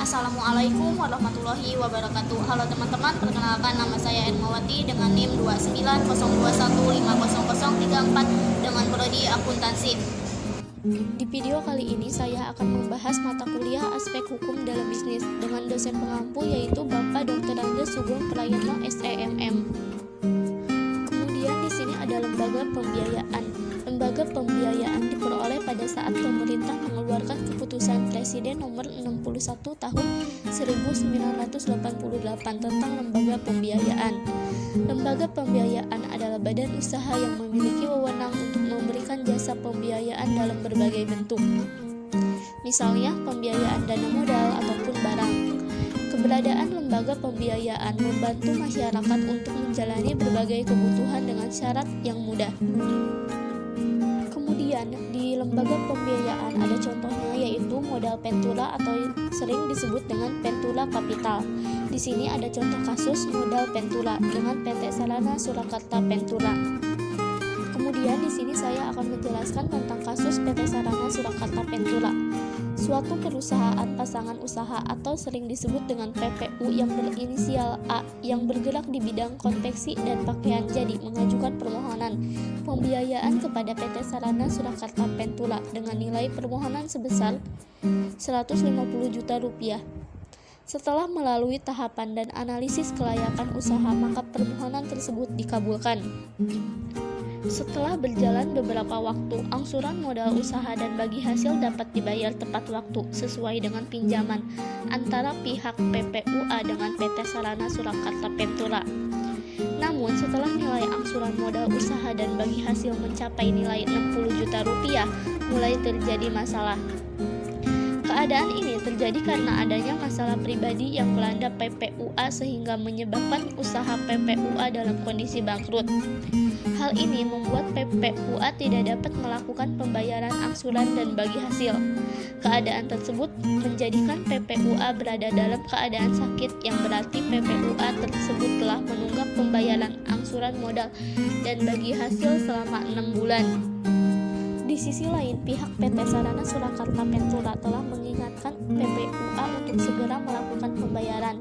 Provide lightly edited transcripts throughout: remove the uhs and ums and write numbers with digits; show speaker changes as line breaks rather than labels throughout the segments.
Assalamualaikum warahmatullahi wabarakatuh. Halo teman-teman, perkenalkan nama saya Ermawati dengan NIM 29021500034 dengan prodi akuntansi. Di video kali ini saya akan membahas mata kuliah aspek hukum dalam bisnis dengan dosen pengampu yaitu Bapak Dr. Andes Sugeng Prayitno SEMM. Kemudian di sini ada lembaga pembiayaan. Lembaga pembiayaan diperoleh pada saat pemerintah mengeluarkan keputusan Presiden nomor 61 tahun 1988 tentang lembaga pembiayaan. Lembaga pembiayaan adalah badan usaha yang memiliki wewenang untuk memberikan jasa pembiayaan dalam berbagai bentuk. Misalnya pembiayaan dana modal ataupun barang. Keberadaan lembaga pembiayaan membantu masyarakat untuk menjalani berbagai kebutuhan dengan syarat yang mudah. Kemudian di lembaga pembiayaan ada contohnya yaitu modal Pentura atau sering disebut dengan Pentura Kapital. Di sini ada contoh kasus modal Pentura dengan PT Sarana Surakarta Pentura. Kemudian di sini saya akan menjelaskan tentang kasus PT Sarana Surakarta Pentura. Suatu perusahaan pasangan usaha atau sering disebut dengan PPU yang berinisial A yang bergerak di bidang konveksi dan pakaian jadi mengajukan permohonan pembiayaan kepada PT Sarana Surakarta Pentura dengan nilai permohonan sebesar 150 juta rupiah. Setelah melalui tahapan dan analisis kelayakan usaha, maka permohonan tersebut dikabulkan. Setelah berjalan beberapa waktu, angsuran modal usaha dan bagi hasil dapat dibayar tepat waktu sesuai dengan pinjaman antara pihak PPUA dengan PT Sarana Surakarta Pentura. Namun setelah nilai angsuran modal usaha dan bagi hasil mencapai nilai 60 juta rupiah, mulai terjadi masalah. Keadaan ini terjadi karena adanya masalah pribadi yang melanda PPUA sehingga menyebabkan usaha PPUA dalam kondisi bangkrut. Hal ini membuat PPUA tidak dapat melakukan pembayaran angsuran dan bagi hasil. Keadaan tersebut menjadikan PPUA berada dalam keadaan sakit yang berarti PPUA tersebut telah menunggak pembayaran angsuran modal dan bagi hasil selama 6 bulan. Di sisi lain, pihak PT Sarana Surakarta Pentura telah mengingatkan PPUA untuk segera melakukan pembayaran.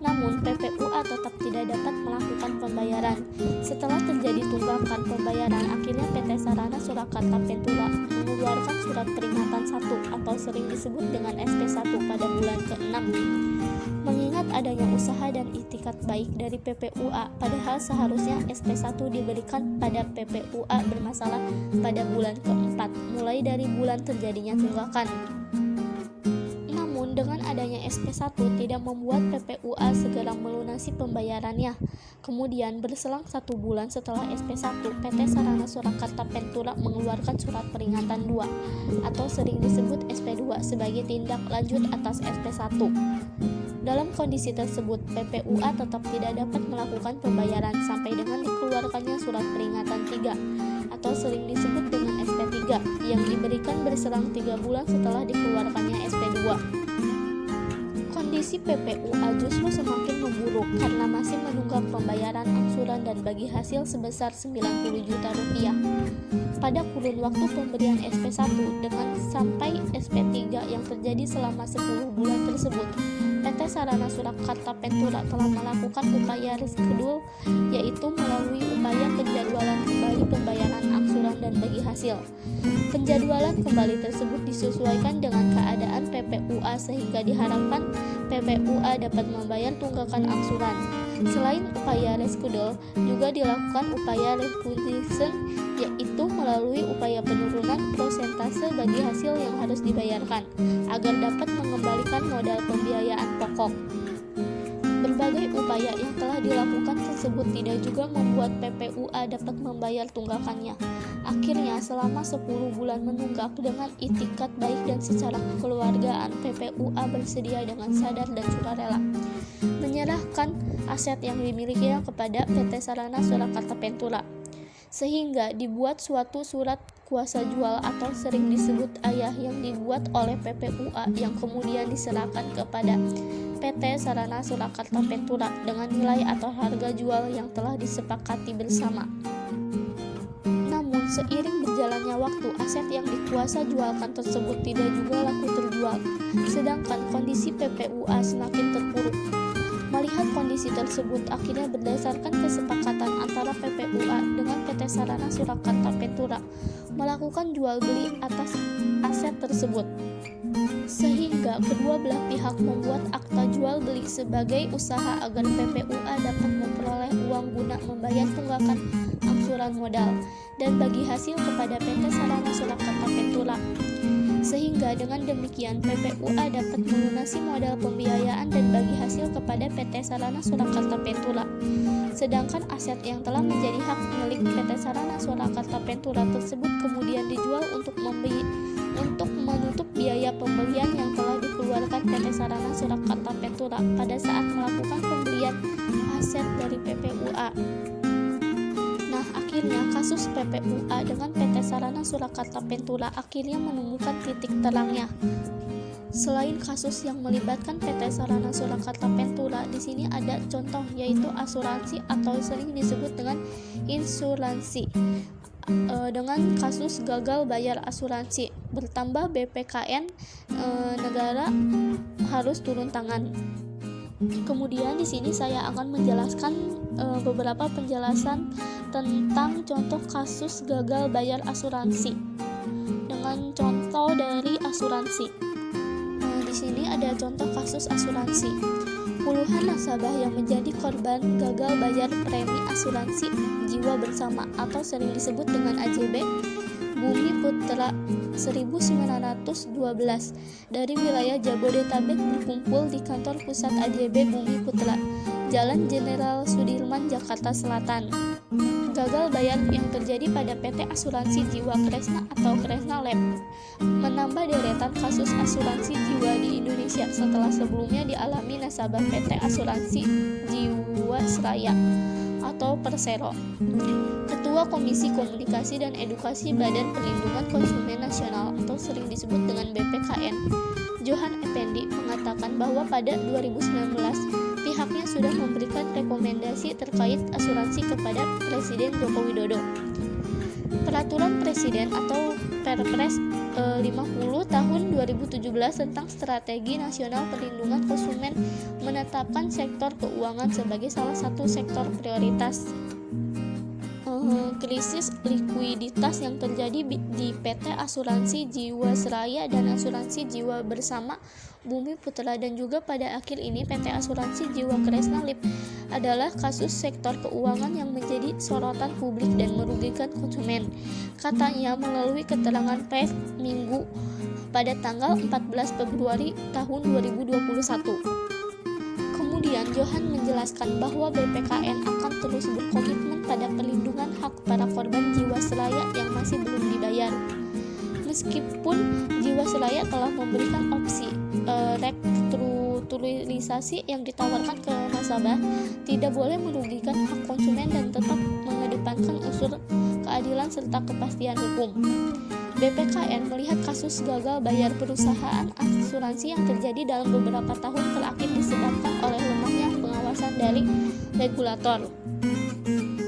Namun, PPUA tetap tidak dapat melakukan pembayaran. Setelah terjadi tunggakan pembayaran, akhirnya PT Sarana Surakarta Pentura mengeluarkan surat peringatan 1 atau sering disebut dengan SP1 pada bulan ke-6. Mengingat adanya usaha dan itikat baik dari PPUA, padahal seharusnya SP1 diberikan pada PPUA bermasalah pada bulan ke-4, mulai dari bulan terjadinya tunggakan. Namun dengan adanya SP1 tidak membuat PPUA segera melunasi pembayarannya. Kemudian berselang 1 bulan setelah SP1, PT Sarana Surakarta Pentura mengeluarkan surat peringatan 2 atau sering disebut SP2 sebagai tindak lanjut atas SP1. Dalam kondisi tersebut, PPUA tetap tidak dapat melakukan pembayaran sampai dengan dikeluarkannya surat peringatan 3 atau sering disebut dengan SP3 yang diberikan berselang 3 bulan setelah dikeluarkannya SP2. Kondisi PPUA justru semakin memburuk karena masih menunggak pembayaran angsuran dan bagi hasil sebesar 90 juta rupiah. Pada kurun waktu pemberian SP1 dengan sampai SP3 yang terjadi selama 10 bulan tersebut, PT Sarana Surakarta Pentura telah melakukan upaya reschedule, yaitu melalui upaya penjadwalan kembali pembayaran angsuran dan bagi hasil. Penjadwalan kembali tersebut disesuaikan dengan keadaan PPUA sehingga diharapkan PPUA dapat membayar tunggakan angsuran. Selain upaya reschedule, juga dilakukan upaya refunction, yaitu melalui upaya penurunan prosentase bagi hasil yang harus dibayarkan agar dapat mengembalikan modal pembiayaan pokok. Berbagai upaya yang telah dilakukan tersebut tidak juga membuat PPUA dapat membayar tunggakannya. Akhirnya selama 10 bulan menunggak dengan itikat baik dan secara kekeluargaan, PPUA bersedia dengan sadar dan sukarela menyerahkan aset yang dimilikinya kepada PT Sarana Surakarta Pentura. Sehingga dibuat suatu surat kuasa jual atau sering disebut ayah yang dibuat oleh PPUA yang kemudian diserahkan kepada PT Sarana Surakarta Pentura dengan nilai atau harga jual yang telah disepakati bersama. Namun Seiring berjalannya waktu, aset yang dikuasa jualkan tersebut tidak juga laku terjual, sedangkan kondisi PPUA semakin terpuruk. Melihat kondisi tersebut, akhirnya berdasarkan kesepakatan antara PPUA dengan PT Sarana Surakarta Pentura melakukan jual beli atas aset tersebut, sehingga kedua belah pihak membuat akta jual beli sebagai usaha agar PPUA dapat memperoleh uang guna membayar tunggakan angsuran modal dan bagi hasil kepada PT Sarana Surakarta Pentura. Sehingga dengan demikian PPUA dapat melunasi modal pembiayaan dan bagi hasil kepada PT Sarana Surakarta Pentura. Sedangkan aset yang telah menjadi hak milik PT Sarana Surakarta Pentura tersebut kemudian dijual untuk menutup biaya pembelian yang telah dikeluarkan PT Sarana Surakarta Pentura pada saat melakukan pembelian aset dari PPUA. Nah, akhirnya kasus PPUA dengan PT Sarana Surakarta Pentura akhirnya menemukan titik terangnya. Selain kasus yang melibatkan PT Sarana Surakarta Pentura, di sini ada contoh yaitu asuransi atau sering disebut dengan insuransi. Dengan kasus gagal bayar asuransi, bertambah BPKN, negara harus turun tangan. Kemudian di sini saya akan menjelaskan beberapa penjelasan tentang contoh kasus gagal bayar asuransi dengan contoh dari asuransi. Di sini ada contoh kasus asuransi. Puluhan nasabah yang menjadi korban gagal bayar premi asuransi jiwa bersama atau sering disebut dengan AJB Bumi Putra 1912 dari wilayah Jabodetabek berkumpul di kantor pusat AJB Bumi Putra, Jalan Jenderal Sudirman, Jakarta Selatan. Gagal bayar yang terjadi pada PT Asuransi Jiwa Kresna atau Kresna Lab menambah deretan kasus asuransi jiwa di Indonesia setelah sebelumnya dialami nasabah PT Asuransi Jiwasraya atau Persero. Ketua Komisi Komunikasi dan Edukasi Badan Perlindungan Konsumen Nasional atau sering disebut dengan BPKN, Johan Effendi mengatakan bahwa pada 2019 pihaknya sudah memberikan rekomendasi terkait asuransi kepada Presiden Joko Widodo. Peraturan Presiden atau Perpres 50 tahun 2017 tentang Strategi Nasional Perlindungan Konsumen menetapkan sektor keuangan sebagai salah satu sektor prioritas. Krisis likuiditas yang terjadi di PT Asuransi Jiwasraya dan Asuransi Jiwa Bersama Bumi Putra dan juga pada akhir ini PT Asuransi Jiwa Kresna Lip adalah kasus sektor keuangan yang menjadi sorotan publik dan merugikan konsumen, katanya melalui keterangan pers Minggu pada tanggal 14 Februari tahun 2021. Kemudian Johan menjelaskan bahwa BPKN akan terus berkomitmen pada perlindungan hak para korban Jiwasraya yang masih belum dibayar. Meskipun Jiwasraya telah memberikan opsi restrukturisasi yang ditawarkan ke nasabah, tidak boleh merugikan hak konsumen dan tetap mengedepankan unsur keadilan serta kepastian hukum. BPKN melihat kasus gagal bayar perusahaan asuransi yang terjadi dalam beberapa tahun terakhir disebabkan oleh lemahnya pengawasan dari regulator.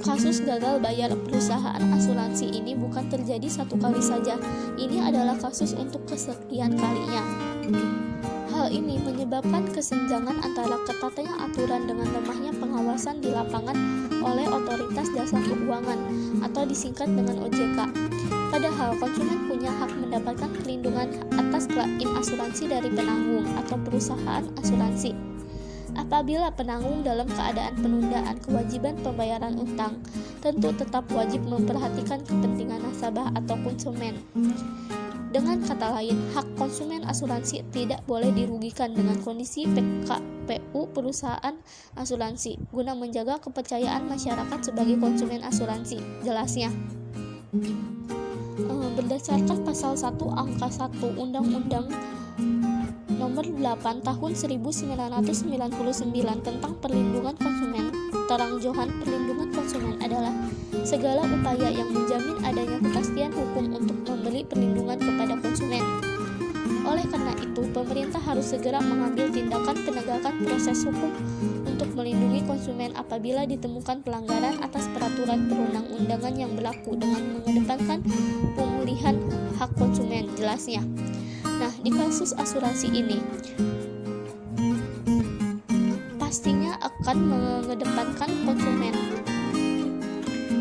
Kasus gagal bayar perusahaan asuransi ini bukan terjadi satu kali saja, ini adalah kasus untuk kesekian kalinya. Hal ini menyebabkan kesenjangan antara ketatnya aturan dengan lemahnya pengawasan di lapangan oleh Otoritas Jasa Keuangan atau disingkat dengan OJK. Padahal konsumen punya hak mendapatkan perlindungan atas klaim asuransi dari penanggung atau perusahaan asuransi. Apabila penanggung dalam keadaan penundaan kewajiban pembayaran utang, tentu tetap wajib memperhatikan kepentingan nasabah atau konsumen. Dengan kata lain, hak konsumen asuransi tidak boleh dirugikan dengan kondisi PKPU perusahaan asuransi guna menjaga kepercayaan masyarakat sebagai konsumen asuransi. Jelasnya, berdasarkan pasal 1 angka 1 Undang-Undang Nomor 8 Tahun 1999 tentang Perlindungan Konsumen, terang Johan, perlindungan konsumen adalah segala upaya yang menjamin adanya kepastian hukum untuk memberi perlindungan kepada konsumen. Oleh karena itu, pemerintah harus segera mengambil tindakan penegakan proses hukum untuk melindungi konsumen apabila ditemukan pelanggaran atas peraturan perundang-undangan yang berlaku dengan mengedepankan pemulihan hak konsumen, jelasnya. Nah, di kasus asuransi ini pastinya akan mengedepankan konsumen.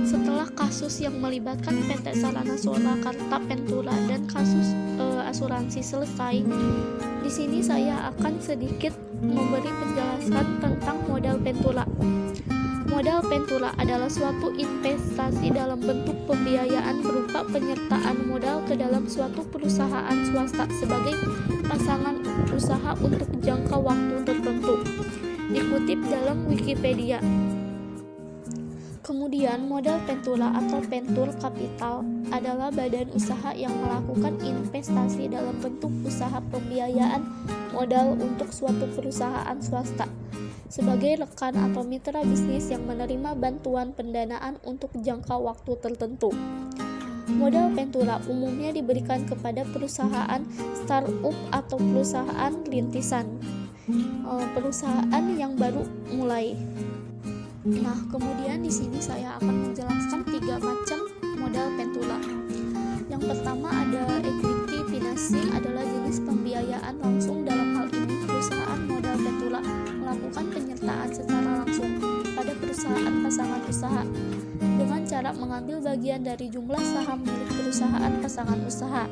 Setelah kasus yang melibatkan PT Sarana Surakarta Pentura dan kasus asuransi selesai, di sini saya akan sedikit memberi penjelasan tentang modal Pentura. Modal Pentura adalah suatu investasi dalam bentuk pembiayaan berupa penyertaan modal ke dalam suatu perusahaan swasta sebagai pasangan usaha untuk jangka waktu tertentu. Dikutip dalam Wikipedia. Kemudian, modal Pentura atau Pentur Capital adalah badan usaha yang melakukan investasi dalam bentuk usaha pembiayaan modal untuk suatu perusahaan swasta sebagai rekan atau mitra bisnis yang menerima bantuan pendanaan untuk jangka waktu tertentu. Modal Pentura umumnya diberikan kepada perusahaan startup atau perusahaan rintisan, perusahaan yang baru mulai. Nah, kemudian di sini saya akan menjelaskan 3 macam modal Pentura. Yang pertama ada equity financing, adalah jenis pembiayaan langsung. Dalam hal ini perusahaan modal Pentura melakukan penyertaan secara langsung pada perusahaan pasangan usaha dengan cara mengambil bagian dari jumlah saham milik perusahaan pasangan usaha.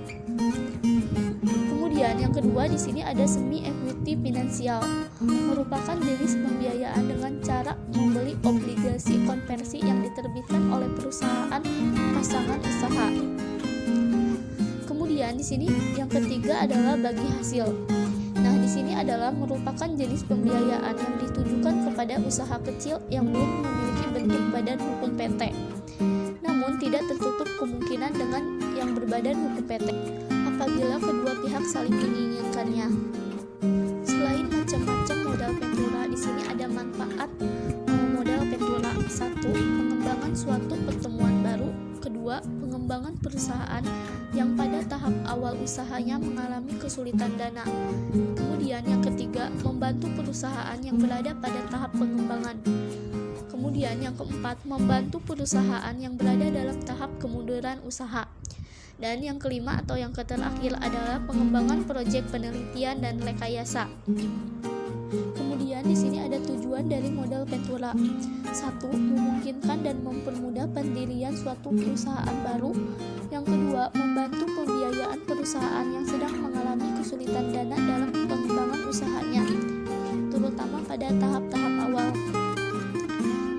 Kemudian yang kedua di sini ada semi equity finansial, merupakan jenis pembiayaan dengan cara membeli obligasi konversi yang diterbitkan oleh perusahaan pasangan usaha. Kemudian di sini yang ketiga adalah bagi hasil. Nah, di sini adalah merupakan jenis pembiayaan yang ditujukan kepada usaha kecil yang belum memiliki bentuk badan hukum PT. Namun tidak tertutup kemungkinan dengan yang berbadan hukum PT apabila kedua pihak saling menginginkannya. Selain macam-macam modal Pentura, di sini ada manfaat modal Pentura. 1. Pengembangan suatu pertemuan baru. 2. Pengembangan perusahaan yang pada tahap awal usahanya mengalami kesulitan dana. Kemudian yang ketiga, membantu perusahaan yang berada pada tahap pengembangan. Kemudian yang keempat, membantu perusahaan yang berada dalam tahap kemunduran usaha. Dan yang kelima atau yang terakhir adalah pengembangan proyek penelitian dan rekayasa. Kemudian di sini ada tujuan dari modal Pentura. 1. Memungkinkan dan mempermudah pendirian suatu perusahaan baru. Yang kedua, membantu pembiayaan perusahaan yang sedang mengalami kesulitan dana dalam pengembangan usahanya, terutama pada tahap-tahap awal.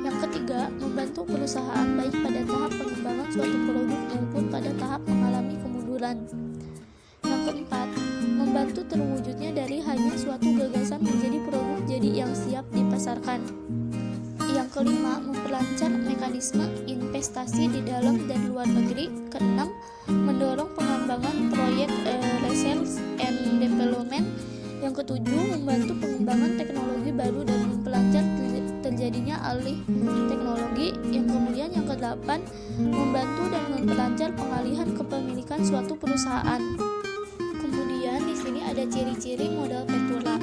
Yang ketiga, membantu perusahaan baik pada tahap pengembangan suatu produk maupun pada tahap mengalami kemunduran. Yang keempat, membantu terwujudnya dari hanya suatu gagasan menjadi produk jadi yang siap dipasarkan. Yang kelima, memperlancar mekanisme investasi di dalam dan luar negeri. Keenam, mendorong pengembangan proyek research and development. Yang ketujuh, membantu pengembangan teknologi baru dan memperlancar terjadinya alih teknologi. Yang kemudian yang kedelapan, membantu dan memperlancar pengalihan kepemilikan suatu perusahaan. Kemudian di sini ada ciri-ciri modal Pentura.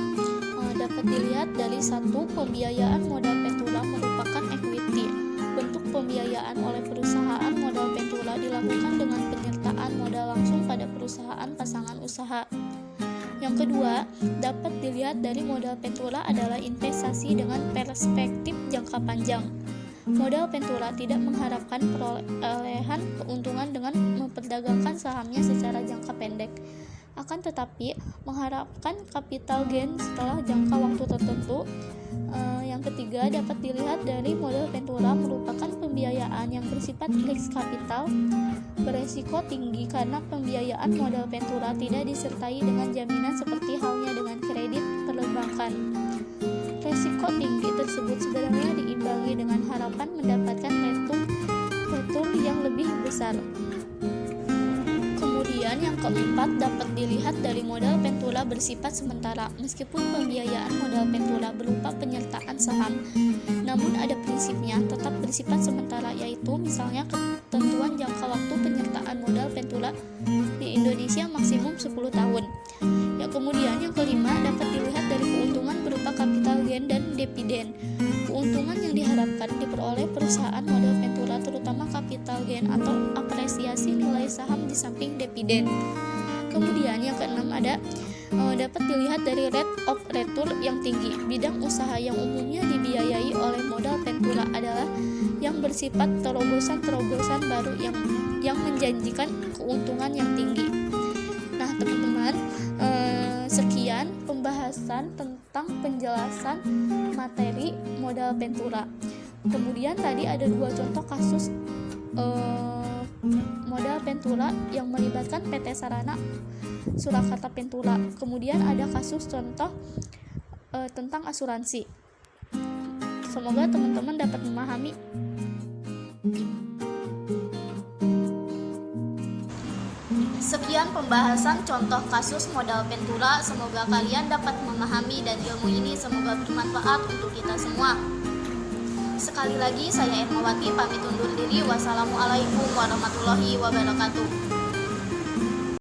Dapat dilihat dari 1. Pembiayaan modal Pentura merupakan equity. Bentuk pembiayaan oleh perusahaan modal Pentura dilakukan dengan penyertaan modal langsung pada perusahaan pasangan usaha. Yang kedua, dapat dilihat dari modal Pentura adalah investasi dengan perspektif jangka panjang. Modal Pentura tidak mengharapkan perolehan keuntungan dengan memperdagangkan sahamnya secara jangka pendek, akan tetapi mengharapkan capital gain setelah jangka waktu tertentu. Yang ketiga, dapat dilihat dari modal Pentura merupakan pembiayaan yang bersifat risk capital, beresiko tinggi karena pembiayaan modal Pentura tidak disertai dengan jaminan seperti halnya dengan kredit perbankan. Resiko tinggi tersebut sebenarnya diimbangi dengan harapan mendapatkan return yang lebih besar. Kemudian yang keempat, dapat dilihat dari modal Pentura bersifat sementara. Meskipun pembiayaan modal Pentura berupa penyertaan saham, namun ada prinsipnya tetap bersifat sementara, yaitu misalnya ketentuan jangka waktu penyertaan modal Pentura di Indonesia maksimum 10 tahun. Kemudian yang kelima, dapat dilihat dari keuntungan berupa capital gain dan dividen. dividen. Keuntungan yang diharapkan diperoleh perusahaan modal ventura terutama capital gain atau apresiasi nilai saham di samping dividen. Kemudian yang keenam ada dapat dilihat dari rate of return yang tinggi. Bidang usaha yang umumnya dibiayai oleh modal ventura adalah yang bersifat terobosan-terobosan baru yang menjanjikan keuntungan yang tinggi. Nah, teman-teman, sekian pembahasan tentang penjelasan materi modal ventura. Kemudian tadi ada 2 contoh kasus modal ventura yang melibatkan PT Sarana Surakarta Ventura. Kemudian ada kasus contoh tentang asuransi. Semoga teman-teman dapat memahami. Sekian pembahasan contoh kasus modal ventura. Semoga kalian dapat memahami dan ilmu ini semoga bermanfaat untuk kita semua. Sekali lagi saya Ermawati pamit undur diri. Wassalamualaikum warahmatullahi wabarakatuh.